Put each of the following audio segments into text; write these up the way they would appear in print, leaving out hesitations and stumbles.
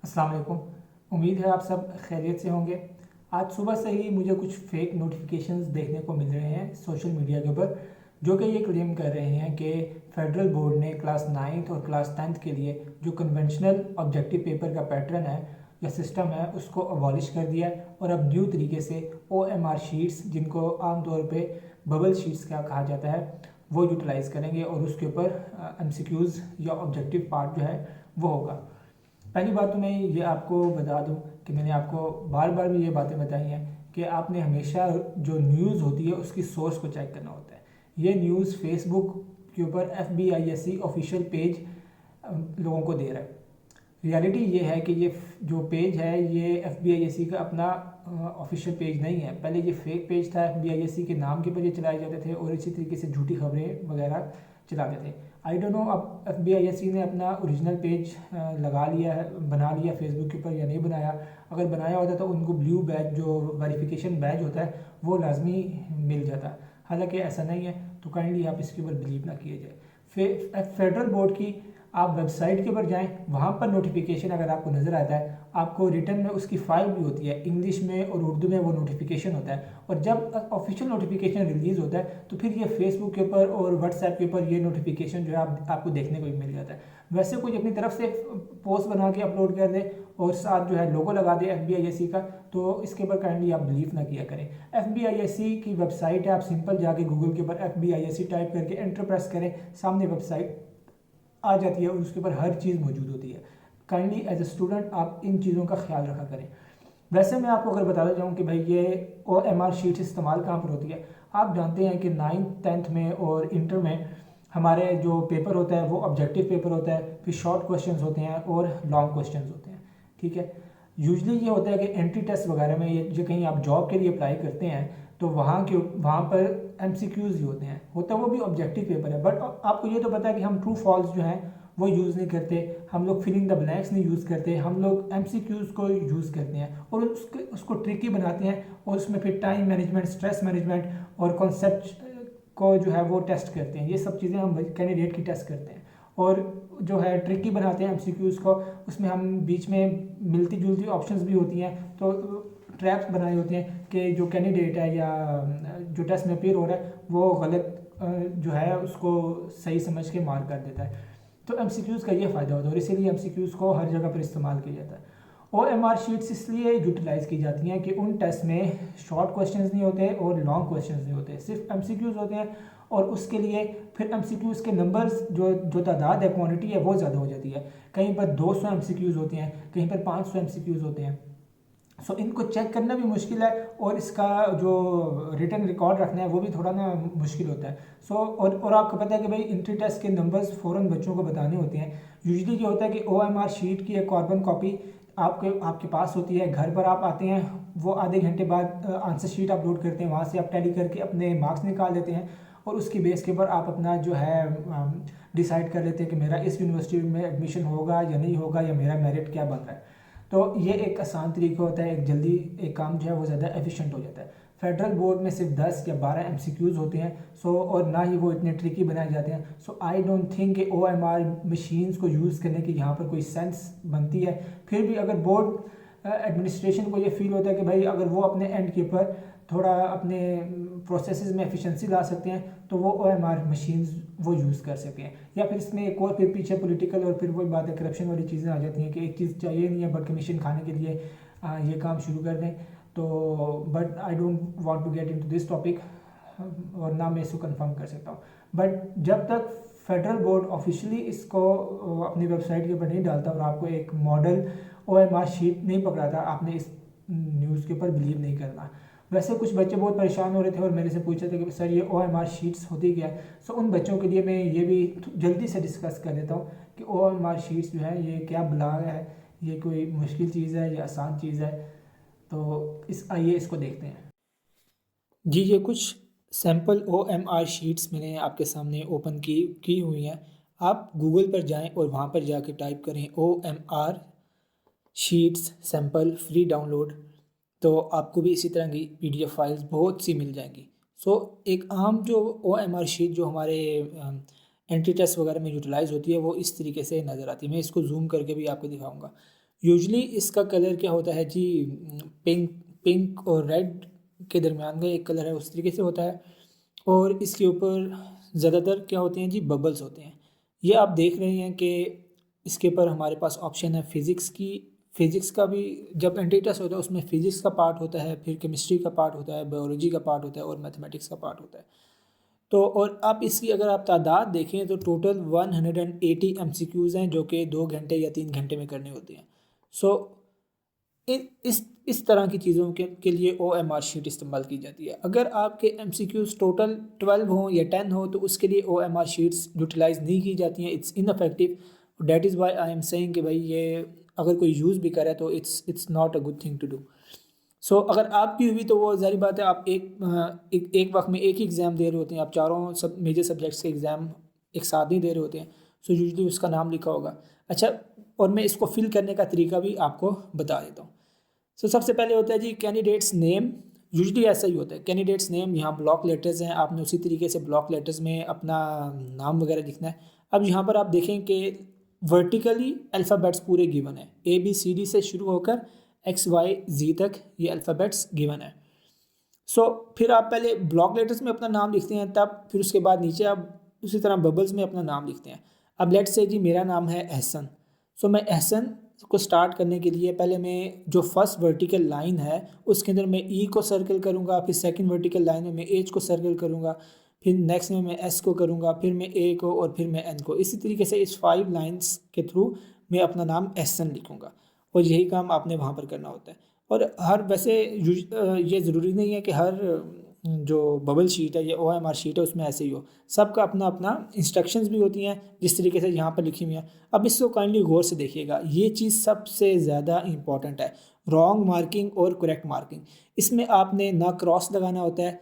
अस्सलाम वालेकुम। उम्मीद है आप सब खैरियत से होंगे। आज सुबह से ही मुझे कुछ फेक नोटिफिकेशंस देखने को मिल रहे हैं सोशल मीडिया के ऊपर, जो कि ये क्लेम कर रहे हैं कि फेडरल बोर्ड ने क्लास 9th और क्लास 10th के लिए जो कन्वेंशनल ऑब्जेक्टिव पेपर का पैटर्न है या सिस्टम है उसको अबॉलिश कर दिया है और अब न्यू तरीके से OMR शीट्स, जिनको आमतौर पे बबल शीट्स का कहा जाता है, वो यूटिलाइज़ करेंगे और उसके ऊपर MCQs या ऑब्जेक्टिव पार्ट जो है वो होगा। पहली बात तो मैं ये आपको बता दूं कि मैंने आपको बार बार भी ये बातें बताई हैं कि आपने हमेशा जो न्यूज़ होती है उसकी सोर्स को चेक करना होता है। ये न्यूज़ फेसबुक के ऊपर FBISC ऑफिशियल पेज लोगों को दे रहा है। रियलिटी ये है कि ये जो पेज है ये FBISC का अपना ऑफिशियल पेज नहीं है। पहले ये फेक पेज था, FBISC के नाम के ऊपर ये चलाए जाते थे और इसी तरीके से झूठी खबरें वगैरह चलाते थे। आई डोंट नो अब FBISC ने अपना ओरिजिनल पेज लगा लिया है, बना लिया फेसबुक के ऊपर या नहीं बनाया। अगर बनाया होता तो उनको ब्लू बैज, जो वेरिफिकेशन बैज होता है, वो लाजमी मिल जाता। हालांकि ऐसा नहीं है, तो काइंडली आप इसके ऊपर बिलीव ना किए जाए। फेडरल बोर्ड की आप वेबसाइट के ऊपर जाएं, वहाँ पर नोटिफिकेशन अगर आपको नज़र आता है, आपको रिटर्न में उसकी फाइल भी होती है, इंग्लिश में और उर्दू में वो नोटिफिकेशन होता है। और जब ऑफिशियल नोटिफिकेशन रिलीज़ होता है तो फिर ये फेसबुक के ऊपर और व्हाट्सएप के ऊपर ये नोटिफिकेशन जो है आपको देखने को भी मिल जाता है। वैसे कोई अपनी तरफ से पोस्ट बना के अपलोड कर दे और साथ जो है लोगो लगा दे FBISC का, तो इसके ऊपर काइंडली आप बिलीव ना किया करें। FBISC की वेबसाइट है, आप सिंपल जाके गूगल के ऊपर FBISC टाइप करके एंटर प्रेस करें, सामने वेबसाइट आ जाती है और उसके ऊपर हर चीज़ मौजूद होती है। काइंडली एज ए स्टूडेंट आप इन चीज़ों का ख्याल रखा करें। वैसे मैं आपको अगर बताता जाऊँ कि भाई ये OMR शीट इस्तेमाल कहाँ पर होती है, आप जानते हैं कि 9th 10th में और इंटर में हमारे जो पेपर होता है वो ऑब्जेक्टिव पेपर होता है, फिर शॉर्ट क्वेश्चंस होते हैं और लॉन्ग क्वेश्चंस होते हैं। ठीक है, यूजली ये होता है कि एंट्री टेस्ट वगैरह में, ये जो कहीं आप जॉब के लिए अप्लाई करते हैं तो वहाँ पर MCQs ही होते हैं, होता है वो भी ऑब्जेक्टिव पेपर है। बट आपको ये तो पता है कि हम ट्रू फॉल्स जो हैं वो यूज़ नहीं करते, हम लोग फिल इन द ब्लैंक्स नहीं यूज़ करते, हम लोग MCQs को यूज़ करते हैं और उसको ट्रिकी बनाते हैं और उसमें फिर टाइम मैनेजमेंट, स्ट्रेस मैनेजमेंट और कॉन्सेप्ट को जो है वो टेस्ट करते हैं। ये सब चीज़ें हम कैंडिडेट की टेस्ट करते हैं और जो है ट्रिकी बनाते हैं MCQs को। उसमें हम बीच में मिलती जुलती ऑप्शंस भी होती हैं, तो ट्रैप्स बनाए होते हैं कि जो कैंडिडेट है या जो टेस्ट में अपेयर हो रहा है वो गलत जो है उसको सही समझ के मार कर देता है। तो MCQs का ये फ़ायदा होता है और इसीलिए MCQs को हर जगह पर इस्तेमाल किया जाता है। OMR शीट्स इसलिए यूटिलाइज़ की जाती हैं कि उन टेस्ट में शॉर्ट क्वेश्चंस नहीं होते और लॉन्ग क्वेश्चंस नहीं होते, सिर्फ MCQs होते हैं। और उसके लिए फिर MCQs के नंबर्स, जो तादाद है, क्वांटिटी है, वो ज़्यादा हो जाती है। कहीं पर 200 MCQs होते हैं, कहीं पर 500 MCQs होते हैं। सो इनको चेक करना भी मुश्किल है और इसका जो रिटर्न रिकॉर्ड रखना है वो भी थोड़ा ना मुश्किल होता है। सो और आपको पता है कि भाई इंट्री टेस्ट के नंबर्स फ़ौरन बच्चों को बताने होते हैं। यूजुअली ये होता है कि OMR शीट की एक कार्बन कॉपी आपके पास होती है, घर पर आप आते हैं, वो आधे घंटे बाद आंसर शीट अपलोड करते हैं, वहाँ से आप टैली करके अपने मार्क्स निकाल लेते हैं और उसकी बेस के ऊपर आप अपना जो है डिसाइड कर लेते हैं कि मेरा इस यूनिवर्सिटी में एडमिशन होगा या नहीं होगा, या मेरा मेरिट क्या बन रहा है। तो ये एक आसान तरीका होता है, एक जल्दी एक काम जो है वो ज़्यादा एफिशिएंट हो जाता है। फेडरल बोर्ड में सिर्फ 10 या 12 MCQs होते हैं, सो और ना ही वो इतने ट्रिकी बनाए जाते हैं। सो आई डोंट थिंक कि OMR मशीन्स को यूज़ करने की यहाँ पर कोई सेंस बनती है। फिर भी अगर बोर्ड एडमिनिस्ट्रेशन को ये फील होता है कि भाई अगर वो अपने एंड के ऊपर थोड़ा अपने प्रोसेसेस में एफिशिएंसी ला सकते हैं तो वो OMR मशीन्स वो यूज़ कर सकते हैं। या फिर इसमें एक और फिर पीछे पॉलिटिकल और फिर वही बात है, करप्शन वाली चीज़ें आ जाती हैं कि एक चीज़ चाहिए नहीं है बट कमीशन खाने के लिए ये काम शुरू कर दें। तो but I don't want to get into this topic और ना मैं इसको कंफर्म कर सकता हूँ। बट जब तक फेडरल बोर्ड ऑफिशियली इसको अपनी वेबसाइट के ऊपर नहीं डालता और आपको एक मॉडल OMR शीट नहीं पकड़ाता, आपने इस न्यूज़ के ऊपर बिलीव नहीं करना। वैसे कुछ बच्चे बहुत परेशान हो रहे थे और मेरे से पूछे थे कि सर ये OMR शीट्स होती क्या है। सो उन बच्चों के लिए मैं ये भी जल्दी से डिस्कस कर देता हूँ कि OMR शीट्स जो है ये क्या बलाग है, ये कोई मुश्किल चीज़ है या आसान चीज़ है। तो आइए इसको देखते हैं। जी, ये कुछ सैम्पल OMR शीट्स मैंने आपके सामने ओपन की हुई हैं। आप गूगल पर जाएं और वहाँ पर जाके टाइप करें OMR sheets sample free download, तो आपको भी इसी तरह की PDF फाइल्स बहुत सी मिल जाएंगी। सो एक आम जो OMR शीट जो हमारे एंट्री टेस्ट वगैरह में यूटिलाइज़ होती है वो इस तरीके से नज़र आती है। मैं इसको जूम करके भी आपको दिखाऊंगा। यूजली इसका कलर क्या होता है जी, पिंक पिंक और रेड के दरमियान का एक कलर है, उस तरीके से होता है। और इसके ऊपर ज़्यादातर क्या होते हैं जी, बबल्स होते हैं। ये आप देख रहे हैं कि इसके ऊपर हमारे पास ऑप्शन है फिज़िक्स की। फिज़िक्स का भी जब एंट्री टेस्ट होता है उसमें फ़िज़िक्स का पार्ट होता है, फिर केमिस्ट्री का पार्ट होता है, बायोलॉजी का पार्ट होता है और मैथमेटिक्स का पार्ट होता है। तो और आप इसकी अगर आप तादाद देखें तो टोटल 180 एमसीक्यूज़ हैं जो कि 2 घंटे या 3 घंटे में करने होते हैं। सो इस तरह की चीज़ों के लिए ओ एम आर शीट इस्तेमाल की जाती है। अगर आपके एम सी क्यूज़ टोटल 12 हों या 10 हो तो उसके लिए O M R sheets utilise नहीं की जाती हैं, it's ineffective. That is why I am saying कि भाई ये अगर कोई यूज़ भी करे तो it's not a good thing to do. So अगर आपकी हुई तो वो ज़ाहिर बात है, आप एक वक्त में एक ही एग्ज़ाम दे रहे होते हैं, आप चारों सब मेजर सब्जेक्ट्स के एग्ज़ाम एक साथ नहीं दे रहे होते हैं। सो यूजली उसका नाम लिखा होगा। अच्छा, और मैं इसको फिल करने का तरीका भी आपको बता देता हूँ। सो सबसे पहले होता है जी कैंडिडेट्स नेम। यूजली ऐसा ही होता है, कैंडिडेट्स नेम, यहाँ ब्लॉक लेटर्स हैं, आपने उसी तरीके से ब्लॉक लेटर्स में अपना नाम वगैरह लिखना है। अब यहाँ पर आप देखें कि वर्टिकली अल्फ़ाबेट्स पूरे गिवन है, ए बी सी डी से शुरू होकर एक्स वाई जी तक ये अल्फ़ाबेट्स गिवन है। सो फिर आप पहले ब्लॉक लेटर्स में अपना नाम लिखते हैं, तब फिर उसके बाद नीचे आप उसी तरह बबल्स में अपना नाम लिखते हैं। अब लेट्स से जी मेरा नाम है एहसन। सो मैं एहसन को स्टार्ट करने के लिए पहले मैं जो फर्स्ट वर्टिकल लाइन है उसके अंदर मैं ई को सर्कल करूँगा, फिर सेकंड वर्टिकल लाइन में मैं एच को सर्कल करूँगा, फिर नेक्स्ट में मैं एस को करूँगा, फिर मैं ए को और फिर मैं एन को। इसी तरीके से इस 5 लाइन्स के थ्रू मैं अपना नाम एहसन लिखूँगा और यही काम आपने वहाँ पर करना होता है। और हर वैसे ये ज़रूरी नहीं है कि हर जो बबल शीट है या ओ एम आर शीट है उसमें ऐसे ही हो, सबका अपना अपना इंस्ट्रक्शंस भी होती हैं जिस तरीके से यहाँ पर लिखी हुई हैं। अब इसको काइंडली गौर से देखिएगा, ये चीज़ सबसे ज़्यादा इंपॉर्टेंट है, रॉन्ग मार्किंग और करेक्ट मार्किंग। इसमें आपने ना क्रॉस लगाना होता है,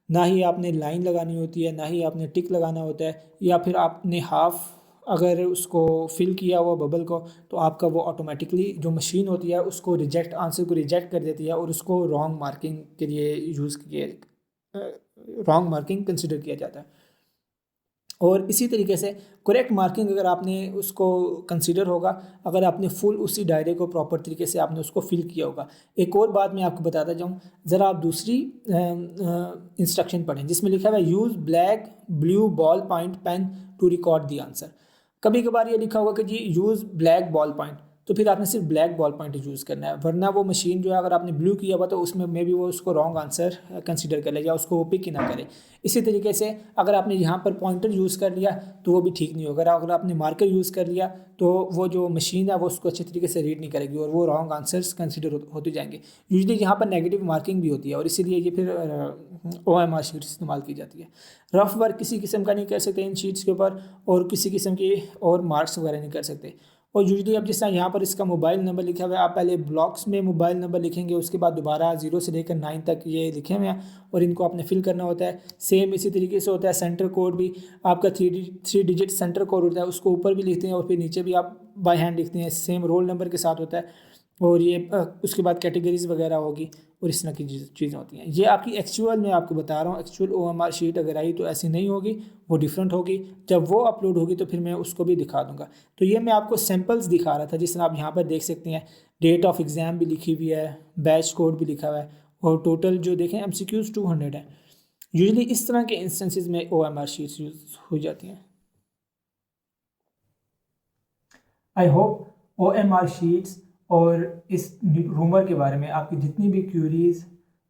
ना ही आपने लाइन लगानी होती है, ना ही आपने टिक लगाना होता है, या फिर आपने हाफ अगर उसको फिल किया हुआ बबल को तो आपका वो ऑटोमेटिकली जो मशीन होती है उसको रिजेक्ट, आंसर को रिजेक्ट कर देती है और उसको रॉन्ग मार्किंग के लिए यूज़ किए, रॉन्ग मार्किंग कंसिडर किया जाता है। और इसी तरीके से करेक्ट मार्किंग अगर आपने उसको कंसीडर होगा अगर आपने फुल उसी डायरे को प्रॉपर तरीके से आपने उसको फिल किया होगा। एक और बात मैं आपको बताता जाऊँ, ज़रा आप दूसरी इंस्ट्रक्शन पढ़ें जिसमें लिखा हुआ है use black blue ball point pen to record the answer. कभी कभार ये लिखा होगा कि जी यूज़ ब्लैक बॉल पॉइंट, तो फिर आपने सिर्फ ब्लैक बॉल पॉइंट यूज़ करना है, वरना वो मशीन जो है अगर आपने ब्लू किया हुआ तो उसमें मे बी वो उसको रॉन्ग आंसर कंसीडर कर ले या उसको वो पिक ही ना करे। इसी तरीके से अगर आपने यहाँ पर पॉइंटर यूज़ कर लिया तो वो भी ठीक नहीं होगा, अगर आपने मार्कर यूज़ कर लिया तो वो जो मशीन है वो उसको अच्छे तरीके से रीड नहीं करेगी और वो रॉन्ग आंसर्स कंसिडर होते जाएंगे। यूजली यहाँ पर नेगेटिव मार्किंग भी होती है और इसीलिए ये फिर OMR शीट्स इस्तेमाल की जाती है। रफ वर्क किसी किस्म का नहीं कर सकते इन शीट्स के ऊपर और किसी किस्म की और मार्क्स वगैरह नहीं कर सकते। और यूजली अब जिस तरह यहाँ पर इसका मोबाइल नंबर लिखा हुआ है, आप पहले ब्लॉक्स में मोबाइल नंबर लिखेंगे, उसके बाद दोबारा 0 से लेकर 9 तक ये लिखे हुए हैं और इनको आपने फिल करना होता है। सेम इसी तरीके से होता है सेंटर कोड भी, आपका 3 डिजिट सेंटर कोड होता है, उसको ऊपर भी लिखते हैं और फिर नीचे भी आप बाय हैंड लिखते हैं, सेम रोल नंबर के साथ होता है। और ये उसके बाद कैटेगरीज वगैरह होगी और इस तरह की चीज़ें होती हैं। ये आपकी एक्चुअल, मैं आपको बता रहा हूँ, एक्चुअल OMR शीट अगर आई तो ऐसी नहीं होगी, वो डिफरेंट होगी। जब वो अपलोड होगी तो फिर मैं उसको भी दिखा दूंगा। तो ये मैं आपको सैम्पल्स दिखा रहा था, जिस तरह आप यहाँ पर देख सकते हैं डेट ऑफ एग्ज़ाम भी लिखी हुई है, बैच कोड भी लिखा हुआ है और टोटल जो देखें MCQs 200 है। यूजली इस तरह के इंस्टेंसेस में OMR शीट्स यूज हो जाती हैं। आई होप OMR शीट्स और इस रूमर के बारे में आपकी जितनी भी क्यूरीज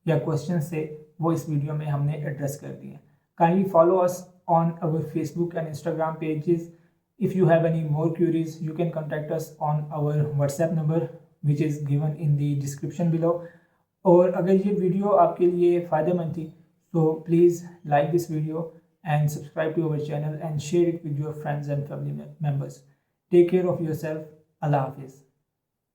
या क्वेश्चंस थे वो इस वीडियो में हमने एड्रेस कर दिए। Kindly follow us on our Facebook and Instagram pages. If you have any more queries, you can contact us on our WhatsApp number which is given in the description below. और अगर ये video आपके लिए फ़ायदेमंद थी तो please like this video and subscribe to our channel and share it with your friends and family members. Take care of yourself. Allah Hafiz.